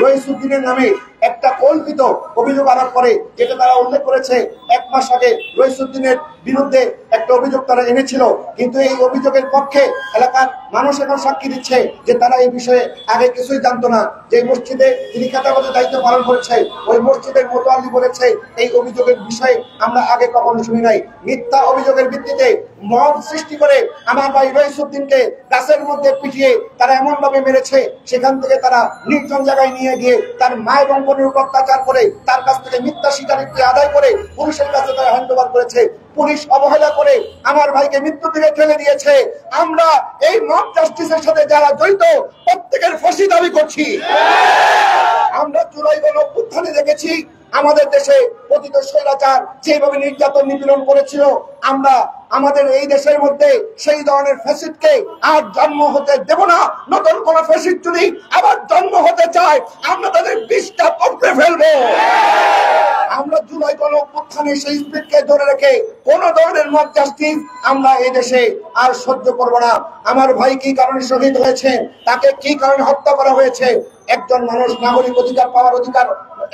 রইসুদ্দিনের নামে একটা কল্পিত অভিযোগ আনার পরে, যেটা তারা উল্লেখ করেছে 1 মাস আগে রইসুদ্দিনের বিরুদ্ধে একটা অভিযোগ তারা এনেছিল, কিন্তু এই অভিযোগের পক্ষে এলাকার মানুষ এখন সাক্ষী দিচ্ছে যে তারা এই বিষয়ে আগে কিছুই জানতো না। যে মসজিদে তিনি খেতাবতের দায়িত্ব পালন করেছে, ওই মসজিদের মোতাল্লি বলেছে এই অভিযোগের বিষয়ে আমরা আগে কখনো শুনি নাই। মিথ্যা অভিযোগের ভিত্তিতে মব সৃষ্টি করে আমার ভাই রইসুদ্দিনকে গাছের মধ্যে পিটিয়ে তারা এমন ভাবে মেরেছে, সেখান থেকে তারা নির্জন জায়গায় নিয়ে গিয়ে তার মা এবং বোনের উপর অত্যাচার করে তার কাছ থেকে মিথ্যা স্বীকারোক্তি আদায় করে পুলিশের কাছে তারা হ্যান্ডওভার করেছে। পুলিশ অবহেলা করে আমার ভাইকে মৃত্যুর দিকে ঠেলে দিয়েছে। আমরা এই মব জাস্টিসের সাথে যারা জড়িত প্রত্যেকের ফাঁসি দাবি করছি। আমরা জুলাই গণঅভ্যুত্থানে দেখেছি আমাদের দেশে পতিত স্বৈরাচার যেভাবে নির্যাতন নিপীড়ন করেছিল, আমরা আমাদের এই দেশের মধ্যে সেই ধরনের ফ্যাসিস্টকে আর জন্ম হতে দেব না। নতুন কোন ফ্যাসিস্ট যদি আবার জন্ম হতে চায়, আমরা তাদের বিষটা পড়তে ফেলবো। আমরা জুলাই গণঅভ্যুত্থানে সেই স্পিরিটকে ধরে রেখে কোন ধরনের মব জাস্টিস আমরা এই দেশে আর সহ্য করব না। আমার ভাই কি কারণে শহীদ হয়েছে, তাকে কি কারণে হত্যা করা হয়েছে, একজন মানুষ নাগরিক অধিকার পাওয়ার অধিকার,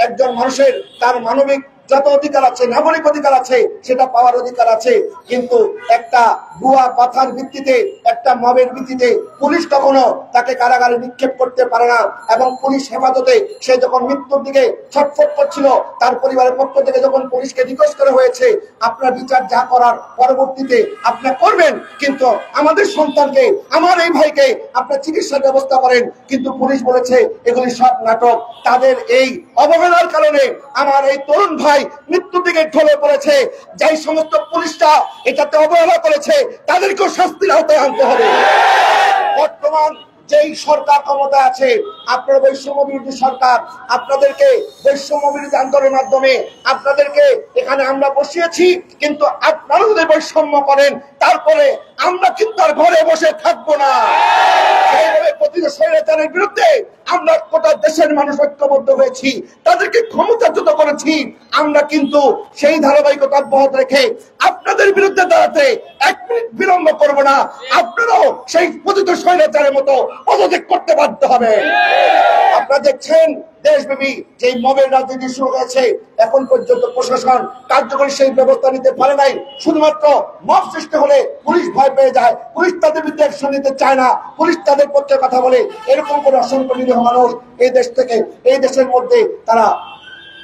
একজন মানুষের তার মানবিক যত অধিকার আছে, নাগরিক অধিকার আছে, সেটা পাওয়ার অধিকার আছে। কিন্তু একটা ভুয়া কথার ভিত্তিতে, একটা মবের ভিত্তিতে পুলিশ কখনো তাকে কারাগারে নিক্ষেপ করতে পারে না। এবং পুলিশ হেফাজতে সে যখন মৃত্যুর দিকে ছটফট করছিল, তার পরিবারের পক্ষ থেকে যখন পুলিশকে রিকোয়েস্ট করা হয়েছে আপনার বিচার যা করার পরবর্তীতে আপনি করবেন, কিন্তু আমাদের সন্তানকে, আমার এই ভাইকে আপনার চিকিৎসার ব্যবস্থা করেন, কিন্তু পুলিশ বলেছে এগুলি সব নাটক। তাদের এই অবহেলার কারণে আমার এই তরুণ ভাই মৃত্যুর দিকে ঢলে পড়েছে। যেই সমস্ত পুলিশরা এটাতে অবহেলা করেছে তাদেরকেও শাস্তির আওতায় আনতে হবে। বর্তমান যেই সরকার ক্ষমতায় আছে, আপনার বৈষম্য বিরোধী সরকার, আপনাদেরকে বৈষম্য বিরোধী আন্দোলনের মাধ্যমে আপনাদেরকে এখানে আমরা বসিয়েছি, কিন্তু আপনারা যদি বৈষম্য করেন তারপরে আমরা কিন্তু আর ঘরে বসে থাকবো না। সেইভাবে প্রতিটি স্বৈরাচারের বিরুদ্ধে আমরা গোটা দেশের মানুষ ঐক্যবদ্ধ হয়েছি, তাদেরকে ক্ষমতাচ্যুত করেছি। আমরা কিন্তু সেই ধারাবাহিকতা অব্যাহত রেখে আপনাদের বিরুদ্ধে দাঁড়াতে 1 মিনিট বিলম্ব করবো না। আপনারাও সেই প্রতিটি স্বৈরাচারের মতো পদত্যাগ করতে বাধ্য হবে। আপনারা দেখছেন দেশব্যাপী যে মবের রাজনীতি শুরু হয়েছে, এখন পর্যন্ত প্রশাসন কার্যকরী সেই ব্যবস্থা নিতে পারে নাই। শুধুমাত্র মব সৃষ্টি হলে পুলিশ ভয় পেয়ে যায়, পুলিশ তাদের বিরুদ্ধে অ্যাকশন নিতে চায় না, পুলিশ তাদের পক্ষে কথা বলে। এরকম করে অসংখ্য নিরীহ মানুষ এই দেশ থেকে, এই দেশের মধ্যে তারা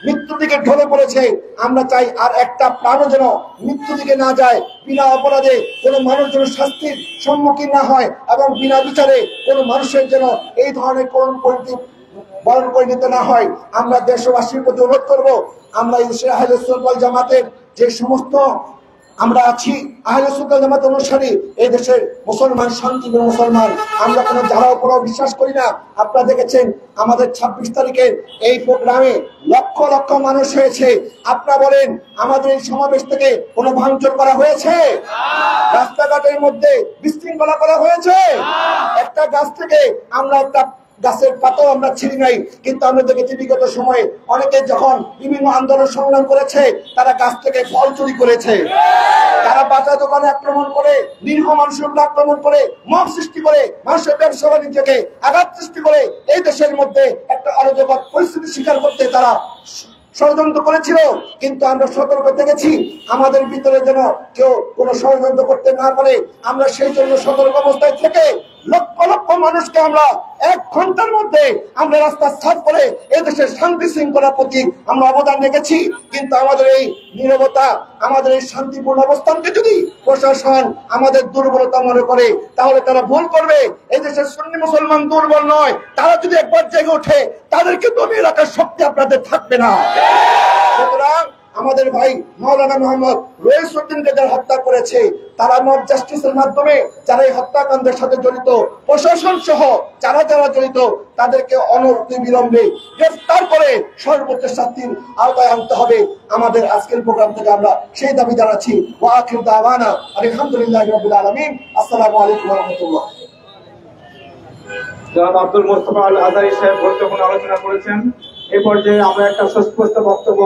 মৃত্যুর দিকে ঢলে পড়েছে। আমরা চাই আর একটা প্রাণও যেন মৃত্যু দিকে না যায়, বিনা অপরাধে কোনো মানুষ যেন শাস্তির সম্মুখীন না হয়, এবং বিনা বিচারে কোনো মানুষের যেন এই ধরনের করুণ পরিস্থিতি বরণ করে নিতে না হয়। আমরা দেশবাসীর প্রতি অনুরোধ করবো, আমরা এই দেশের আহলে সুন্নাত ওয়াল জামাতের যে সমস্ত আমরা আছি, আহলে সুন্নাত ওয়াল জামাত অনুসারী, এই দেশের মুসলমান, শান্তিপ্রিয় মুসলমান, আমরা কোনো জ্বালাও কোনো বিশ্বাস করি না। আপনারা দেখেছেন আমাদের 26 তারিখের এই প্রোগ্রামে লক্ষ লক্ষ মানুষ হয়েছে। আপনারা বলেন আমাদের এই সমাবেশ থেকে কোনো ভাঙচুর করা হয়েছে? রাস্তাঘাটের মধ্যে বিশৃঙ্খলা করা হয়েছে? একটা গাছ থেকে আমরা একটা গাছের পাতাও আমরা ছিঁড়ি নাই। কিন্তু আমরা দেখেছি বিগত সময়ে অনেকে যখন বিভিন্ন আন্দোলন সংগ্রাম করেছে, তারা গাছ থেকে ফল চুরি করেছে, তারা বাজার দোকানে আক্রমণ করে, নিরীহ মানুষের উপর আক্রমণ করে, মব সৃষ্টি করে, মানুষের ব্যবসা বাণিজ্যকে আঘাত সৃষ্টি করে এই দেশের মধ্যে একটা অরাজকতা পরিস্থিতি স্বীকার করতে তারা ষড়যন্ত্র করেছিল। কিন্তু আমরা সতর্ক থেকেছি আমাদের ভিতরে যেন কেউ কোনো ষড়যন্ত্র করতে না পারে। আমরা সেই জন্য সতর্ক অবস্থায় থেকে লক্ষ লক্ষ মানুষকে আমরা 1 ঘন্টার মধ্যে আমরা রাস্তা সাফ করে এদেশের শান্তি শৃঙ্খলার প্রতি আমরা অবদান রেখেছি। কিন্তু আমাদের এই নীরবতা, আমাদের এই শান্তিপূর্ণ অবস্থানকে যদি প্রশাসন আমাদের দুর্বলতা মনে করে, তাহলে তারা ভুল করবে। এই দেশের সুন্নি মুসলমান দুর্বল নয়, তারা যদি একবার জেগে ওঠে তাদেরকে দমিয়ে রাখার শক্তি আপনাদের থাকবে না। সুতরাং আমাদের ভাই মাওলানা মোহাম্মদ রইসুদ্দিনকে যারা হত্যা করেছে, তারা মব জাস্টিসের মাধ্যমে যারা এই হত্যাকাণ্ডের সাথে জড়িত, প্রশাসন সহ যারা যারা জড়িত, তাদেরকে অনতিবিলম্বে গ্রেফতার করে সর্বোচ্চ শাস্তির আওতায় আনতে হবে। আমাদের আজকের প্রোগ্রাম থেকে আমরা সেই দাবি জানাচ্ছি। ওয়া আখিরু দাওয়ানা আলহামদুলিল্লাহি রাব্বিল আলামিন। আসসালামু আলাইকুম ওয়া রাহমাতুল্লাহ। জনাব আব্দুল মোস্তফা আল আজারি সাহেব গুরুত্বপূর্ণ আলোচনা করেছেন। এই পর্যায়ে আমরা একটা সুস্পষ্ট বক্তব্য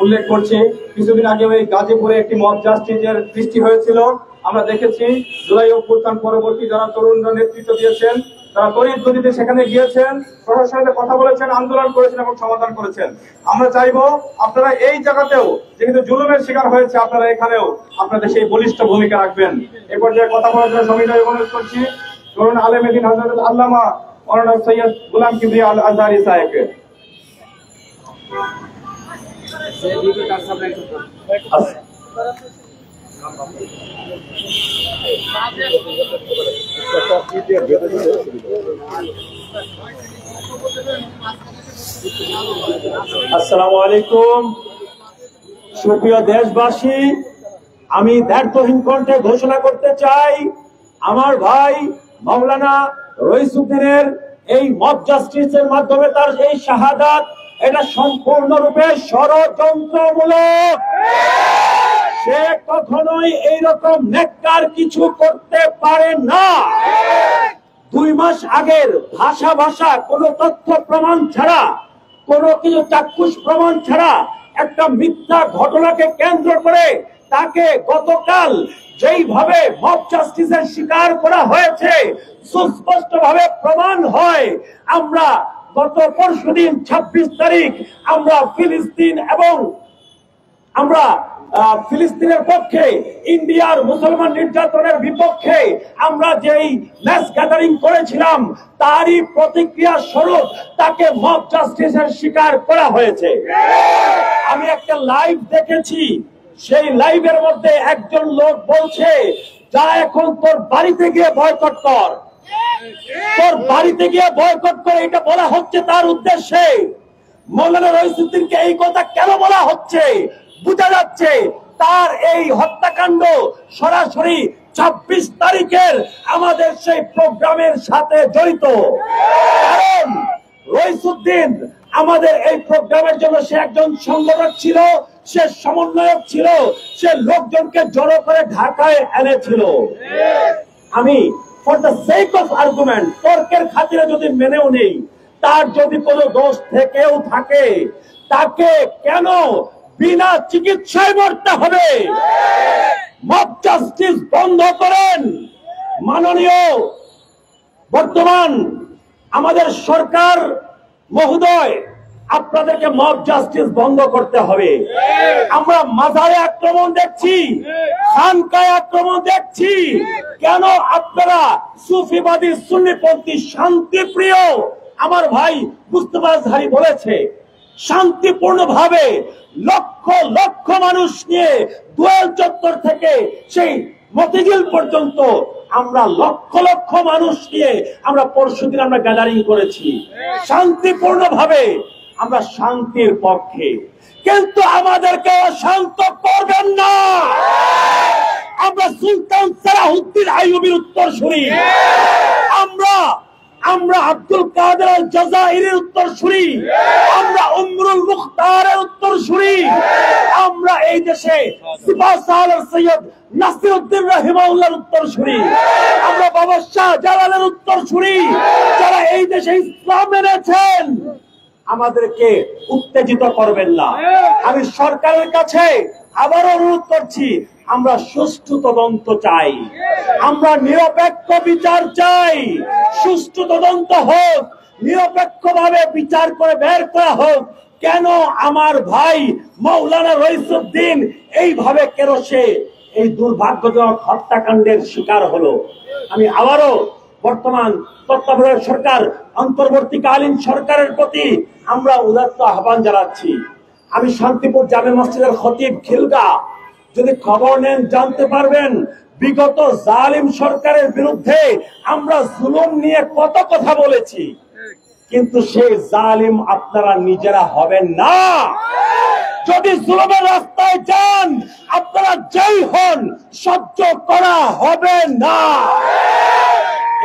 উল্লেখ করছি। কিছুদিন আগে ওই গাজীপুরে একটি মব জাস্টিসের সৃষ্টি হয়েছিল। আমরা দেখেছি জুলাই অভ্যুত্থান পরবর্তী যারা তরুণরা নেতৃত্ব দিয়েছেন তারা তড়িৎ গতিতে সেখানে গিয়েছেন, প্রশাসনের সাথে কথা বলেছেন, আন্দোলন করেছেন এবং সমাধান করেছেন। আমরা চাইবো আপনারা এই জায়গাতেও যেহেতু জুলুমের শিকার হয়েছে, আপনারা এখানেও আপনাদের সেই বলিষ্ঠ ভূমিকা রাখবেন। এ পর্যায়ে কথা বলার জন্য সবিনয় অনুরোধ করছি ধরুন আলেমদ্দিন হযরত আল্লামা মাওলানা সৈয়দ গোলাম কিবরিয়া আল আজহারী সাহেবকে। আসসালামু আলাইকুম। সুপ্রিয় দেশবাসী, আমি দ্ব্যর্থহীন কণ্ঠে ঘোষণা করতে চাই, আমার ভাই মাওলানা রইসুদ্দিনের এই মব জাস্টিসের মাধ্যমে তার এই শাহাদাত, এটা সম্পূর্ণরূপে ষড়যন্ত্রমূলক। সে কখনোই এইরকম নেককার কিছু করতে পারে না। 2 মাস আগের ভাষা কোনো তথ্য প্রমাণ ছাড়া, কোনো কিছু চাক্ষুষ প্রমাণ ছাড়া একটা মিথ্যা ঘটনাকে কেন্দ্র করে তাকে গতকাল যেইভাবে মব জাস্টিসের শিকার করা হয়েছে সুস্পষ্টভাবে প্রমাণ হয়। আমরা গত পরশুদিন 26 তারিখ আমরা ফিলিস্তিন এবং আমরা ফিলিস্তিনের পক্ষে, ইন্ডিয়ার মুসলমান নির্যাতনের বিপক্ষে আমরা যেই ম্যাস গ্যাদারিং করেছিলাম তারই প্রতিক্রিয়া স্বরূপ তাকে মব জাস্টিসের শিকার করা হয়েছে। আমি একটা লাইভ দেখেছি, সেই লাইভের মধ্যে একজন লোক বলছে, যা এখন তোর বাড়িতে গিয়ে বয়কট কর, তোর বাড়িতে গিয়ে বয়কট করে, এটা বলা হচ্ছে তার উদ্দেশ্যে। মাওলানা রইসুদ্দিনকে এই কথা কেন বলা হচ্ছে? বোঝা যাচ্ছে তার এই হত্যাকাণ্ড সরাসরি 26 তারিখের আমাদের সেই প্রোগ্রামের সাথে জড়িত। কারণ রইসুদ্দিন আমাদের এই প্রোগ্রামের জন্য সে একজন সংগঠক ছিল, সে সমন্বয়ক ছিল, সে লোকজনকে জড়ো করে ঢাকায় এনেছিল। আমি for the sake of argument, তর্কের খাতিরে যদি মেনেও নেই, তার যদি কোনো দোষ থেকেও থাকে, তাকে কেন বিনা চিকিৎসায় মরতে হবে? মব জাস্টিস বন্ধ করেন। মাননীয় বর্তমান আমাদের সরকার মহোদয়, আপনাদেরকে মব জাস্টিস বন্ধ করতে হবে। আমরা মাজারে আক্রমণ দেখছি, খানকায় আক্রমণ দেখছি, কেন আপনারা সুফিবাদী সুন্নিপন্থী শান্তিপ্রিয় আমার ভাই মুস্তাফা আজহারী বলেছে, শান্তিপূর্ণ ভাবে লক্ষ লক্ষ মানুষ নিয়ে দোয়েল চত্বর থেকে সেই মতিঝিল পর্যন্ত আমরা লক্ষ লক্ষ মানুষ নিয়ে আমরা পরশুদিন আমরা গ্যাদারিং করেছি শান্তিপূর্ণ ভাবে। আমরা শান্তির পক্ষে, কিন্তু আমাদেরকে অশান্ত করবেন না। আমরা সুলতান সালাহুদ্দিন আইয়ুবীর উত্তরসূরি, আমরা আব্দুল কাদের আল জাযাইরির উত্তরসূরি, আমরা উমরুল মুখতারের উত্তরসূরি, আমরা এই দেশে সিপাহ সালার সৈয়দ নাসিরউদ্দিন রাহিমাহুল্লাহর উত্তরসূরি, আমরা বাবা শাহজালালের উত্তরসূরি, যারা এই দেশে ইসলাম এনেছেন। আমাদেরকে উত্তেজিত করবেন না। আমি সরকারের কাছে আবার অনুরোধ করছি, আমরা সুষ্ঠু তদন্ত চাই, আমরা নিরপেক্ষ বিচার চাই। সুষ্ঠু তদন্ত হোক, নিরপেক্ষভাবে বিচার করে বের করা হোক, কেন আমার ভাই মাওলানা রইসুদ্দিন এইভাবে কেন সে এই দুর্ভাগ্যজনক হত্যাকাণ্ডের শিকার হলো। আমি আবারও বর্তমান তত্ত্বাবধায়ক সরকার, অন্তর্বর্তীকালীন সরকারের প্রতি আমরা উদাত্ত আহ্বান জানাচ্ছি। আমি শান্তিপুর জামে মসজিদের খতিব খিলগা, যদি খবর নেন জানতে পারবেন বিগত জালিম সরকারের বিরুদ্ধে আমরা জুলুম নিয়ে কত কথা বলেছি, কিন্তু সেই জালিম আপনারা নিজেরা হবেন না। যদি জুলুমের রাস্তায় যান, আপনারা যেই হন সহ্য করা হবে না।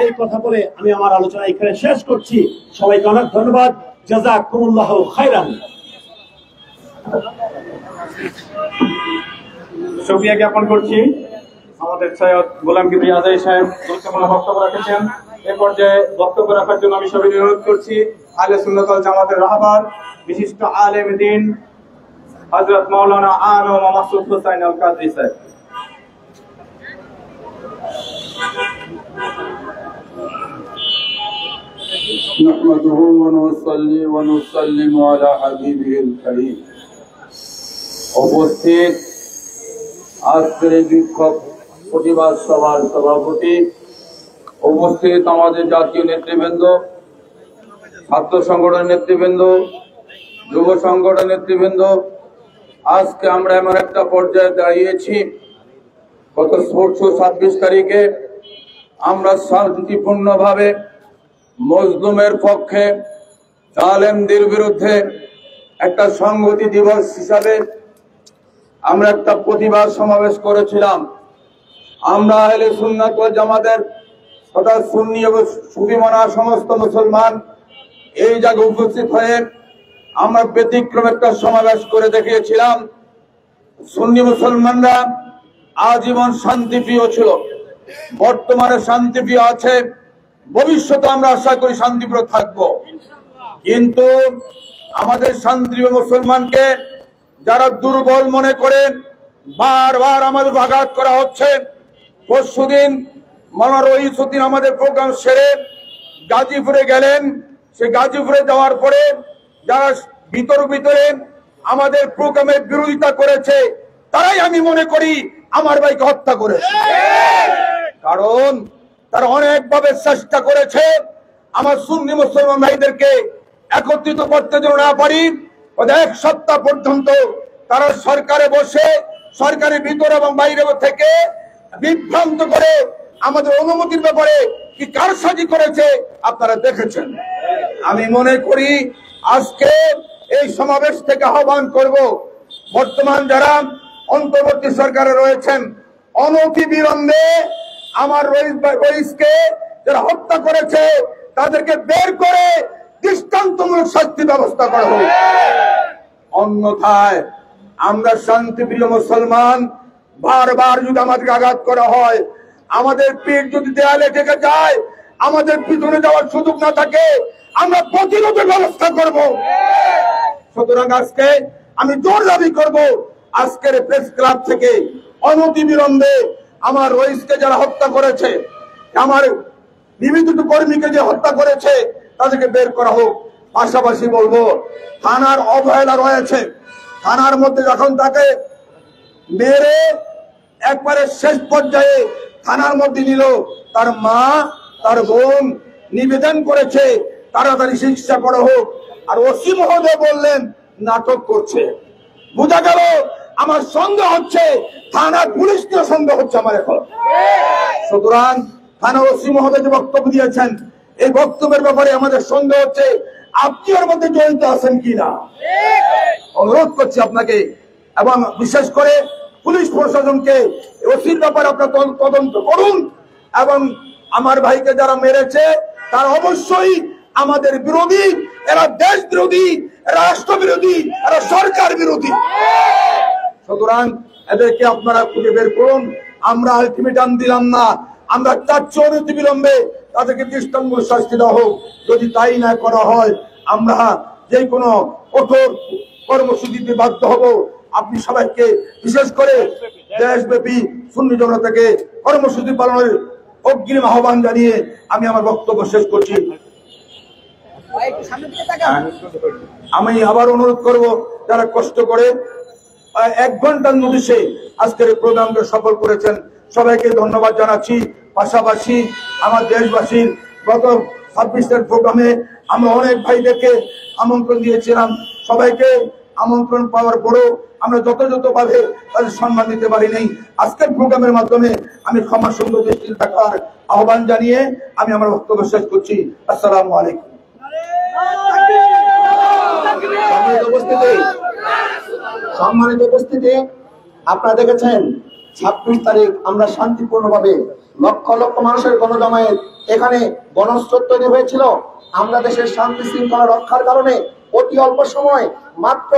এই কথা বলে আমি আমার আলোচনা এখানে শেষ করছি। সবাইকে অনেক ধন্যবাদ। জাযাকুমুল্লাহু খাইরান। শুকরিয়া জ্ঞাপন করছি। আমাদের সৈয়দ গোলাম কিবরিয়া আজহারী সাহেব গুরুত্বপূর্ণ বক্তব্য রেখেছেন। এ পর্যায়ে বক্তব্য রাখার জন্য আমি সবাইকে অনুরোধ করছি আহলে সুন্নাত ওয়াল জামাতের রাহবার, বিশিষ্ট আলেম দ্বীন হযরত মাওলানা আনোয়ার মাসুদ হুসাইন আল কাদরি সাহেব। نحمده ونصلي ونسلم على حبيبه الكريم উপস্থিত আজকের এই বিক্ষোভ প্রতিবাদ সভার সভাপতি, উপস্থিত আমাদের জাতীয় নেতৃবৃন্দ, ছাত্র সংগঠনের নেতৃবৃন্দ, যুব সংগঠনের নেতৃবৃন্দ, আজকে আমরা এমন একটা পর্যায়ে দাঁড়িয়েছি, গত 26 তারিখে আমরা শান্তিপূর্ণভাবে মজলুমের পক্ষে, জালেমদের বিরুদ্ধে একটা সংহতি দিবস হিসাবে আমরা একটা প্রতিবাদ সমাবেশ করেছিলাম। আমরা আহলে সুন্নাত ওয়াল জামাতের তথা সুন্নি এবং সুফিমানা সমস্ত মুসলমান এই জায়গায় উপস্থিত হয়ে আমরা ব্যতিক্রম একটা সমাবেশ করে দেখিয়েছিলাম। সুন্নি মুসলমানরা আজীবন শান্তিপ্রিয় ছিল, বর্তমানে শান্তিপ্রিয় আছে, ভবিষ্যতে আমরা আশা করি শান্তিপ্রিয় থাকবো। কিন্তু আমাদের শান্তিপ্রিয় মুসলমানকে যারা দুর্বল মনে করেন, বারবার আমাদের আঘাত করা হচ্ছে। পরশুদিন মাওলানা রইসউদ্দিন আমাদের প্রোগ্রাম সেরে গাজীপুরে গেলেন। সে গাজীপুরে যাওয়ার পরে যারা ভিতরে আমাদের প্রোগ্রামের বিরোধিতা করেছে, তারাই আমি মনে করি আমার ভাইকে হত্যা করেছে। কারণ তারা অনেকভাবে চেষ্টা করেছে আমার সুন্নি মুসলমান ভাইদেরকে একত্রিত করতে যেন না পারি। 1 সপ্তাহ পর্যন্ত তারা সরকারে বসে, সরকারের ভিতরে এবং বাইরে থেকে বিভ্রান্ত করে আমাদের অনুমতির ব্যাপারে কি কারসাজি করেছে আপনারা দেখেছেন। আমি মনে করি আজকে এই সমাবেশ থেকে আহ্বান করব, বর্তমান যারা অন্তর্বর্তী সরকারে রয়েছেন, অনতিবিলম্বে আমার রইসকে যারা হত্যা করেছে তাদেরকে বের করে দৃষ্টান্তমূলক শাস্তি ব্যবস্থা করা হোক। অন্যথায় আমরা শান্তিপ্রিয় মুসলমান, বারবার যদি আমাদেরকে আঘাত করা হয়, আমাদের পিঠ যদি দেয়ালে ঠেকে যায়, আমাদের পিছনে যাওয়ার সুযোগ না থাকে, আমরা প্রতিরোধের ব্যবস্থা করব। সুতরাং আজকে আমি জোর দাবি করব, আজকের প্রেস ক্লাব থেকে অনতিবিলম্বে আমার রইসকে যারা হত্যা করেছে, আমার নিবেদিত কর্মীকে যে হত্যা করেছে, তাদেরকে বের করা হোক। পাশাপাশি বলবো, থানার অবহেলা রয়েছে। থানার মধ্যে যখন তাকে মেরে একবারে শেষ পর্যায়ে থানার মধ্যে নিল, তার মা তার বোন নিবেদন করেছে তাড়াতাড়ি শিক্ষা করা হোক। আর ওসি মহোদয় বললেন নাটক করছে। বোঝা গেল আমার সন্দেহ হচ্ছে, থানার পুলিশ নিয়ে সন্দেহ হচ্ছে আমার এখন। সুতরাং থানা ওসি মহোদয় যে বক্তব্য দিয়েছেন, এই বক্তব্যের ব্যাপারে আমাদের সন্দেহ হচ্ছে আপনি ওর মধ্যে জড়িত আছেন কিনা। অনুরোধ করছি আপনাকে এবং বিশেষ করে পুলিশ প্রশাসনকে ওসির ব্যাপারে আপনার তদন্ত করুন এবং আমার ভাইকে যারা মেরেছে তারা অবশ্যই আমাদের বিরোধী, এরা দেশ বিরোধী, এরা রাষ্ট্র বিরোধী, এরা সরকার বিরোধী। সুতরাং এদেরকে আপনারা খুঁজে বের করুন। আমরা আলটিমেটাম দিলাম না, আমরা চাচ্ছি অনতিবিলম্বে তাদেরকে দৃষ্টান্তমূলক শাস্তি দেওয়া হোক। যদি তাই না করা হয়, আমরা যে কোনো কঠোর কর্মসূচিতে বাধ্য হব। আপনি সবাইকে বিশেষ করে দেশব্যাপী সুন্নি জনতাকে কর্মসূচি পালনের অগ্রিম আহ্বান জানিয়ে আমি আমার বক্তব্য শেষ করছি। আমি আবার অনুরোধ করব, যারা কষ্ট করে 1 ঘন্টার নোটিশে আজকের এই প্রোগ্রামকে সফল করেছেন, সবাইকে ধন্যবাদ জানাচ্ছি। পাশাপাশি আমার দেশবাসীর গত 26 প্রোগ্রামে আমরা অনেক ভাইদেরকে আমন্ত্রণ দিয়েছিলাম। সবাইকে আমন্ত্রণ পাওয়ার পরেও আমরা যথাযথভাবে তাদের সম্মান দিতে পারি নাই। আজকের প্রোগ্রামের মাধ্যমে আমি ক্ষমা সুন্দর দৃষ্টিতে থাকার আহ্বান জানিয়ে আমি আমার বক্তব্য শেষ করছি। আসসালামু আলাইকুম। সম্মানিত উপস্থিতি, আপনারা দেখেছেন 26 তারিখ আমরা শান্তিপূর্ণভাবে লক্ষ লক্ষ মানুষের গণজমায়েত এখানে গণস্রোত তৈরি হয়েছিল। আমরা দেশের শান্তি শৃঙ্খলা রক্ষার কারণে অতি অল্প সময় মাত্র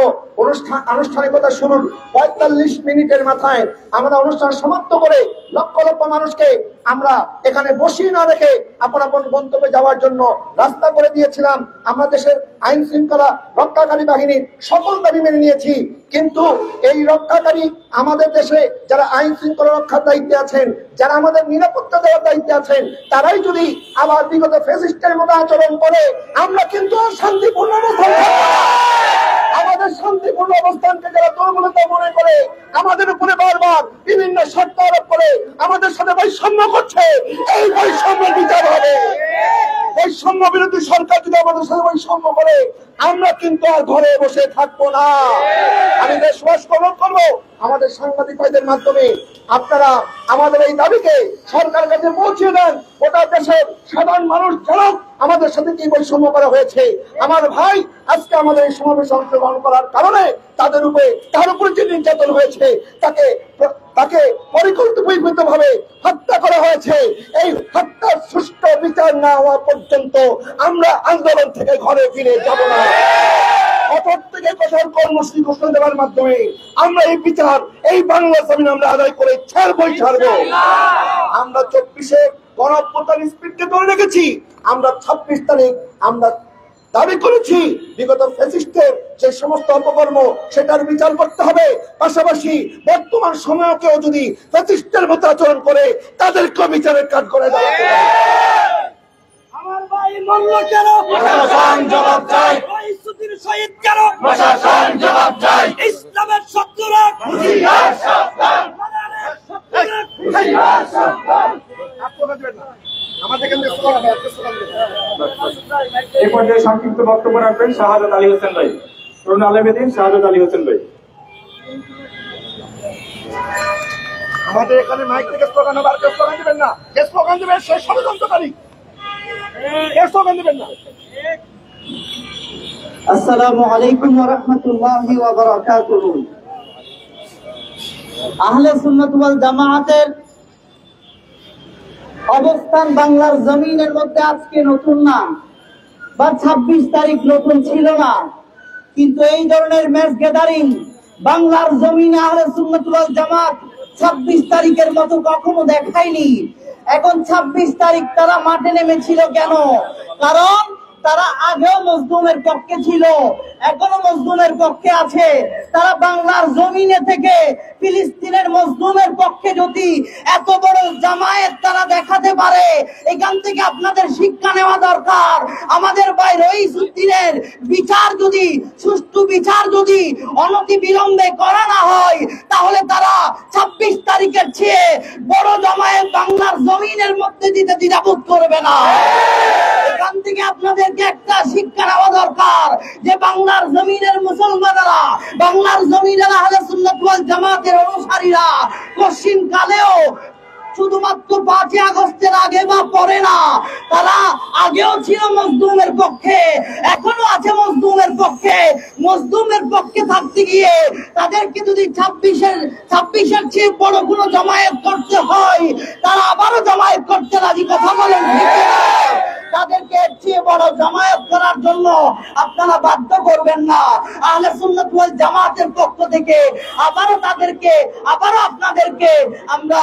আনুষ্ঠানিকতা শুরুর ৪৫ মিনিটের মাথায় আমরা অনুষ্ঠান সমাপ্ত করে লক্ষ লক্ষ মানুষকে আমরা এখানে বসিয়ে না রেখে আপন আপন গন্তব্যে যাওয়ার জন্য রাস্তা করে দিয়েছিলাম। আমরা দেশের আইন শৃঙ্খলা রক্ষাকারী বাহিনীর সকল দাবি মেনে নিয়েছি, কিন্তু এই রক্ষাকারী আমাদের দেশে যারা আইন শৃঙ্খলা রক্ষার দায়িত্বে আছেন, যারা আমাদের নিরাপত্তা দেওয়ার দায়িত্বে আছেন, তারাই যদি আবার বিগত ফ্যাসিস্টের মতো আচরণ করে, আমরা কিন্তু শান্তিপূর্ণ অবস্থান আমাদের শান্তিপূর্ণ অবস্থানকে যারা দুর্বলতা মনে করে আমাদের উপরে বারবার বিভিন্ন শর্ত আরোপ করে আমাদের সাথে বৈষম্য করছে, এই বৈষম্যের বিচার হবে। বৈষম্য বিরোধী সরকার যদি আমাদের সাথে বৈষম্য করে, আমরা কিন্তু আর ঘরে বসে থাকবো না। আমি দেশবাসী অনুরোধ করবো, আমাদের সাংবাদিক ভাইদের মাধ্যমে আপনারা আমাদের এই দাবিকে সরকারের কাছে পৌঁছে দেন। গোটা দেশের সাধারণ মানুষ জানুক আমাদের সাথে কি বৈষম্য করা হয়েছে। আমার ভাই আজকে আমাদের এই সমাবেশে অংশগ্রহণ করার কারণে তার উপরে যে নির্যাতন হয়েছে, তাকে পরিকল্পিতভাবে হত্যা করা হয়েছে। এই হত্যার সুষ্ঠু বিচার না হওয়া পর্যন্ত আমরা আন্দোলন থেকে ঘরে ফিরে যাব না। কঠোর থেকে কঠোর কর্মসূচি ঘোষণা দেওয়ার মাধ্যমে আমরা এই বিচার এই বাংলা জমিন আমরা আদায় করে ছাড়বই ছাড়বো। আমরা 24-এ গণঅভ্যুত্থান স্পিডকে ধরে রেখেছি। আমরা 26 তারিখ আমরা দাবি করেছি বিগত ফ্যাসিস্টের যে সমস্ত অপকর্ম সেটার বিচার করতে হবে। পাশাপাশি বর্তমান সময়কেও যদি ফ্যাসিস্টের মতো আচরণ করে তাদেরকেও বিচারের কাজ করে দাঁড়াতে হবে। আমার ভাই মল্ল কেন? প্রশাসন জবাব চাই। রাইসুদ্দিন শহীদ কেন? প্রশাসন জবাব চাই। ইসলামের শত্রুরা হুঁশিয়ার সাবধান। হুঁশিয়ার সাবধান। এই পর্যায়ে সংক্ষিপ্ত বক্তব্য রাখবেন শাহাদাত আলী হোসেন ভাই। তরুণ আলেমেদিন শাহাদাত আলী হোসেন ভাই। আমাদের এখানে মাইক থেকে স্লোগান হবে, আর কেউ স্লোগান দিবেন না। কে স্লোগান দিবে সে ষড়যন্ত্রকারী, কে স্লোগান দিবেন না। আসসালামু আলাইকুম ওয়া রাহমাতুল্লাহি ওয়া বারাকাতুহু। আহলে সুন্নাত ওয়াল জামাআতের অবস্থান বাংলার জমিনের মধ্যে আজকে নতুন না, বা 26 তারিখ নতুন ছিল না, কিন্তু এই ধরনের ম্যাচ গ্যাদারিং বাংলার জমিনে আহলে সুন্নাত ওয়াল জামাত 26 তারিখের মতো কখনো দেখায়নি। এখন 26 তারিখ তারা মাঠে নেমেছিল কেন? কারণ তারা আগেও মজলুমের পক্ষে ছিল, এখনো মজলুমের পক্ষে আছে। তারা বাংলার জমিনে থেকে ফিলিস্তিনের মজলুমের পক্ষে যদি এত বড় জামায়াত তারা দেখাতে পারে, এখান থেকে আপনাদের শিক্ষা নেওয়া দরকার। আমাদের ভাই রইসুদ্দিনের বিচার যদি, সুষ্ঠু বিচার যদি অনতি বিলম্বে করা না হয়, তাহলে তারা 26 তারিখের চেয়ে বড় জামায়াত বাংলার জমিনের মধ্যে দিতে দ্বিধাবোধ করবে না। এখান থেকে আপনাদেরকে একটা শিক্ষা নেওয়া দরকার যে বাংলার জমিনের মুসলমানেরা, বাংলার জমিনের আহলে সুন্নাত ওয়াল জামাতের অনুসারীরা পশ্চিম কালেও শুধুমাত্র 5 আগস্টের আগে বা পরে না, তারা আগেও ছিল মজলুমের পক্ষে, এখনো আছে মজলুমের পক্ষে। মজলুমের পক্ষে থাকতে গিয়ে তাদেরকে যদি 26-এর চেয়ে বড় কোনো জামায়াত করতে হয়, তারা আবারও জামায়াত করতে রাজি। কথা বলেন ঠিক না? তাদেরকে এর চেয়ে বড় জামায়াত করার জন্য আপনারা বাধ্য করবেন না। আহলে সুন্নাত ওয়াল জামাতের পক্ষ থেকে আবারও আপনাদেরকে আমরা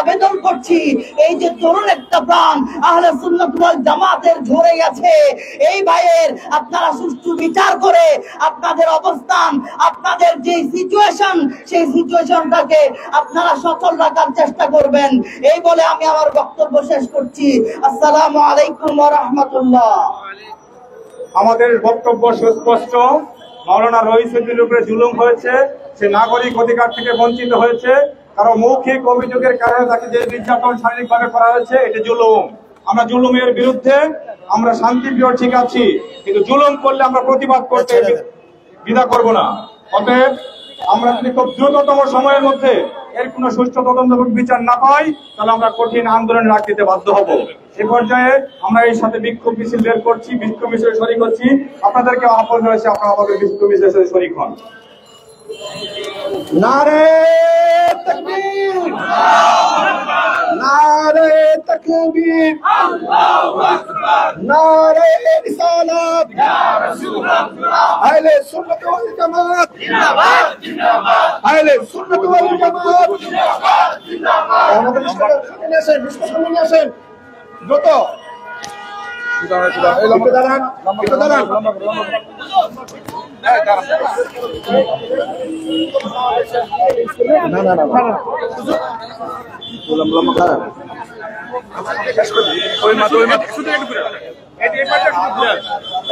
আবেদন করছি, এই যে তরুণ একটা প্রাণ আহলে সুন্নাত ওয়াল জামাতের ঝরে গেছে, এই ভাইয়ের আপনারা সুষ্ঠু বিচার করে আপনাদের অবস্থান, আপনাদের যে সিচুয়েশন, সেই সিচুয়েশনটাকে আপনারা সচল রাখার চেষ্টা করবেন। এই বলে আমি আমার বক্তব্য শেষ করছি। আসসালামু আলাইকুম ওয়া রাহমাতুল্লাহ। আমাদের বক্তব্য সুস্পষ্ট। মাওলানা রইসুদ্দিনের উপরে জুলুম হয়েছে, সে নাগরিক অধিকার থেকে বঞ্চিত হয়েছে। কারণ মৌখিক অভিযোগের কারণে তাকে যে নির্যাতন শারীরিকভাবে করা হয়েছে, এটি জুলুম। আমরা জুলুমের বিরুদ্ধে, আমরা শান্তিপ্রিয় ঠিক আছি, কিন্তু জুলুম করলে আমরা প্রতিবাদ করতে দ্বিধা করব না। অতএব আমরা যদি খুব দ্রুততম সময়ের মধ্যে এর কোন সুষ্ঠু তদন্ত বিচার না পাই, তাহলে আমরা কঠিন আন্দোলনে ডাক দিতে বাধ্য হব। এ পর্যায়ে আমরা এই সাথে বিক্ষোভ মিছিল বের করছি, বিক্ষোভ মিছিলে শরীক হচ্ছি। আপনাদেরকে আহ্বান রয়েছে, আপনারা আমাদের বিক্ষোভ মিছিলের সাথে শরীক হন। নারে তাকবীর নারে তাকবীর নারে রিসালাত আহলে সুন্নাত ওয়াল জামাত জিন্দাবাদ জিন্দাবাদ আহলে সুন্নাত ওয়াল জামাত জিন্দাবাদ জিন্দাবাদ আমাদের সামনে আসেন সামনে আসেন দ্রুত একটু দাঁড়ান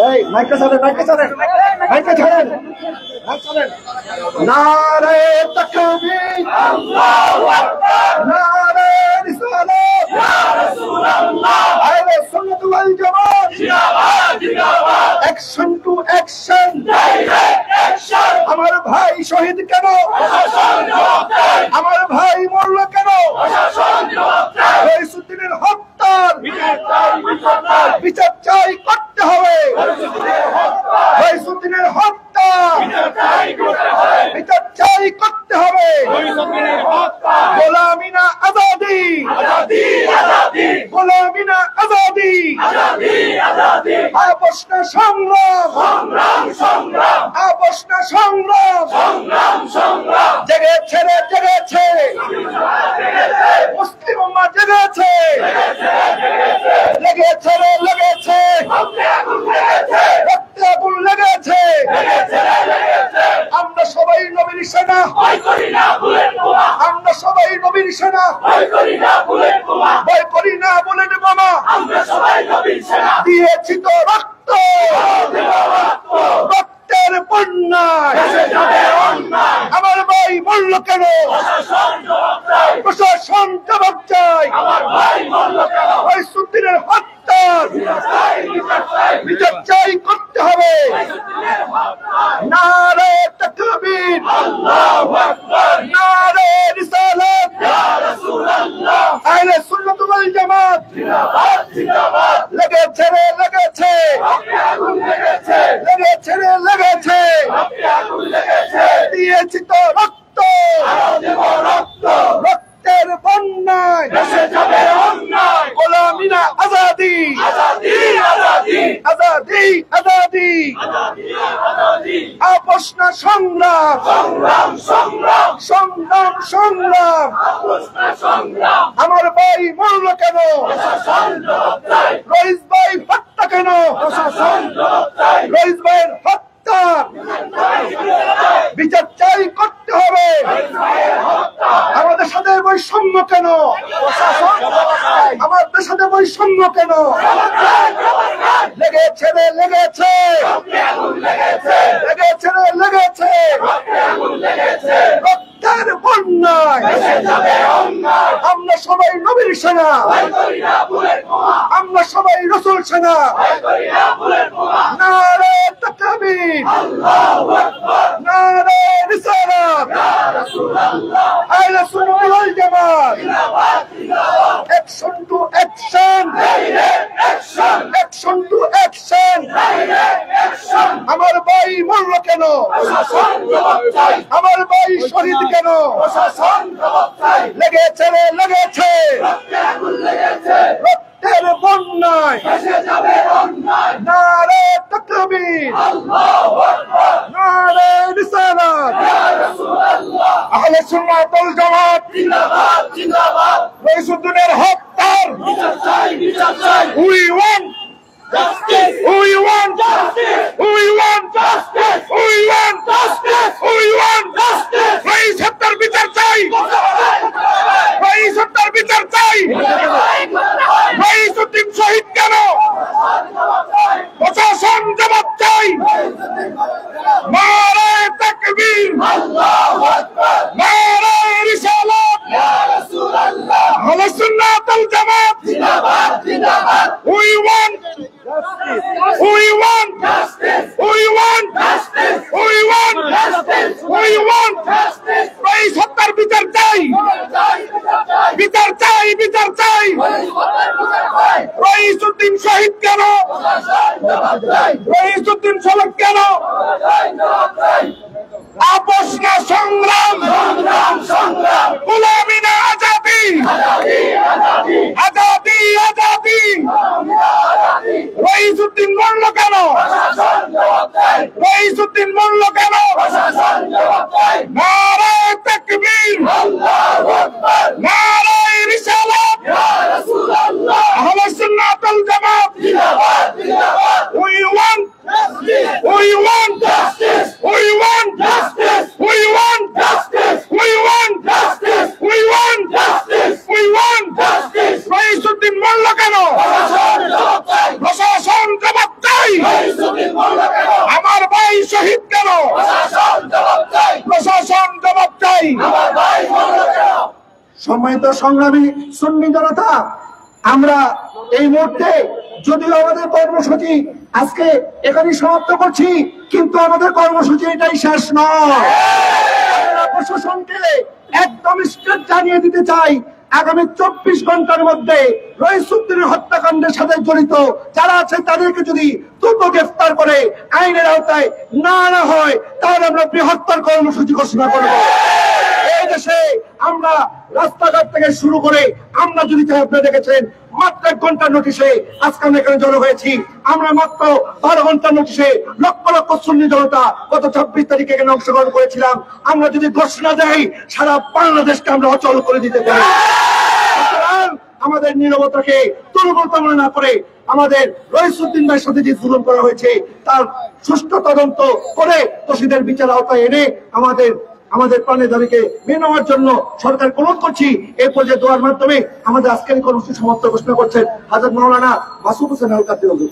এই মাইকটা ছাড়েন নারে তাকবীর আল্লাহু আকবার নারে রিসালাত ইয়া রাসূলুল্লাহ আহলে সুন্নাত ওয়াল জামাত জিন্দাবাদ জিন্দাবাদ action to action direct action আমার ভাই শহীদ কেন প্রশাসন জবাব দেয় আমার ভাই মরল কেন প্রশাসন জবাব দেয় রইসুদ্দিনের হত্যার বিচার চাই করতে হবে রইসুদ্দিনের হত্যা বিচার চাই করতে হবে গোলামি না আজাদি গোলামি না আজাদি আপোষ না সংগ্রাম আপোষ না সংগ্রাম জেগেছে রে জেগেছে মুসলিম উম্মাহ জেগেছে লেগেছে রে লেগেছে রক্তে আগুন লেগেছে আমরা সবাই নবীর সেনা আমরা সবাই নবীর সেনা ভয় করি না বুলেট বোমা দিয়েছি তো রক্ত রক্তের বন্যায় আমার ভাই মরল কেন প্রশাসন জবাব চাই রইসুদ্দিনের হত্যার বিচার চাই করতে হবে নারে তাকবীর আল্লাহু আকবার নারে রিসালাত ইয়া রাসূলুল্লাহ আহলে সুন্নাত ওয়াল জামাত জিন্দাবাদ জিন্দাবাদ লেগেছে রে লেগেছে লেগেছে রে লেগেছে দিয়েছি তো রক্ত রক্তের বন্যায় গোলামি না আজাদি আজাদি আজাদি আপোষ না সংগ্রাম সংগ্রাম সংগ্রাম আমার ভাই মরল কেন রইস ভাই হত্যা কেন রইস ভাইয়ের হত্যা বিচার চাই করতে হবে আমাদের সাথে বৈষম্য কেন আমাদের সাথে বৈষম্য কেন লেগেছে রে লেগেছে লেগেছে রে লেগেছে রক্তের বন্যায় আমরা সবাই নবীর সেনা আমরা সবাই রাসূল সেনা নারে তাকবীর নারে রিসালাত আহলে সুন্নাত ওয়াল জামাত action to action action to action আমার ভাই মরল কেন আমার ভাই শহীদ কেন লেগেছে রে লেগেছে রক্তের বন্যায় নারে তাকবীর নারে রিসালাত আহলে সুন্নাত ওয়াল জামাত জিন্দাবাদ রইসুদ্দিনের হত্যার we want justice we want justice we want justice we want justice we want justice রইস হত্যার বিচার চাই রইস হত্যার বিচার চাই রইসুদ্দিন শহীদ কেন প্রশাসন জবাব চাই নারে তাকবীর আল্লাহু আকবার নারে রিসালাত ইয়া রাসূলুল্লাহ আহলে সুন্নাত ওয়াল জামাত জিন্দাবাদ জিন্দাবাদ we want we want justice we want justice we want justice we want justice রইস হত্যার বিচার চাই বিচার চাই বিচার চাই রইসুদ্দিন শহীদ কেন রইসুদ্দিন শহীদ কেন আপোষ না সংগ্রাম, গোলামি না আজাদি, আজাদি আজাদি। রইসুদ্দিন মরল কেন? রইসুদ্দিন মরল কেন? নারায়ে তাকবীর, নারায়ে রিসালাত, আহলে সুন্নাত ওয়াল জামাত। We want justice. We want justice. We want justice. We want justice. We want justice. We want justice. We want justice. Raisuddin মরল কেন? প্রশাসন জবাব চাই। আমার ভাই শহীদ কেন? প্রশাসন জবাব চাই। সম্মানিত সংগ্রামী সুন্নি জনতা, আমরা এই মুহূর্তে যদিও আমাদের কর্মসূচি আজকে এখানে সমাপ্ত করছি, কিন্তু আমাদের কর্মসূচি এটাই শেষ নয়। প্রশাসনকে একদম স্ট্রেট জানিয়ে দিতে চাই, আগামী 24 ঘন্টার মধ্যে রইসুদ্দিনের হত্যাকাণ্ডের সাথে জড়িত যারা আছে তাদেরকে যদি দ্রুত গ্রেফতার করে আইনের আওতায় না আনা হয়, তাহলে আমরা বৃহত্তর কর্মসূচি ঘোষণা করব। এই দেশে আমরা রাস্তাঘাট থেকে শুরু করে আমরা যদি চাই, আপনারা দেখেছেন মাত্র 1 ঘন্টার নোটিশে আজকে আমরা এখানে জড়ো হয়েছি। আমরা মাত্র 12 ঘন্টার নোটিশে লক্ষ লক্ষ সুন্নি জনতা গত 26 তারিখে এখানে অংশগ্রহণ করেছিলাম। আমরা যদি ঘোষণা দেই, সারা বাংলাদেশকে আমরা অচল করে দিতে পারি। আমাদের নীরবতাকে দুর্বলতা না করে আমাদের রইসুদ্দিন ভাইয়ের সাথে যে জুলুম করা হয়েছে তার সুষ্ঠু তদন্ত করে দোষীদের বিচার আওতায় এনে আমাদের প্রাণের দাবিকে মেনে নেওয়ার জন্য সরকার অনুরোধ করছি। এই পর্যায়ে দোয়ার মাধ্যমে আমাদের আজকের কর্মসূচি সমাপ্ত ঘোষণা করছেন হযরত মাওলানা মাসুদ হোসেন আল কাদরি।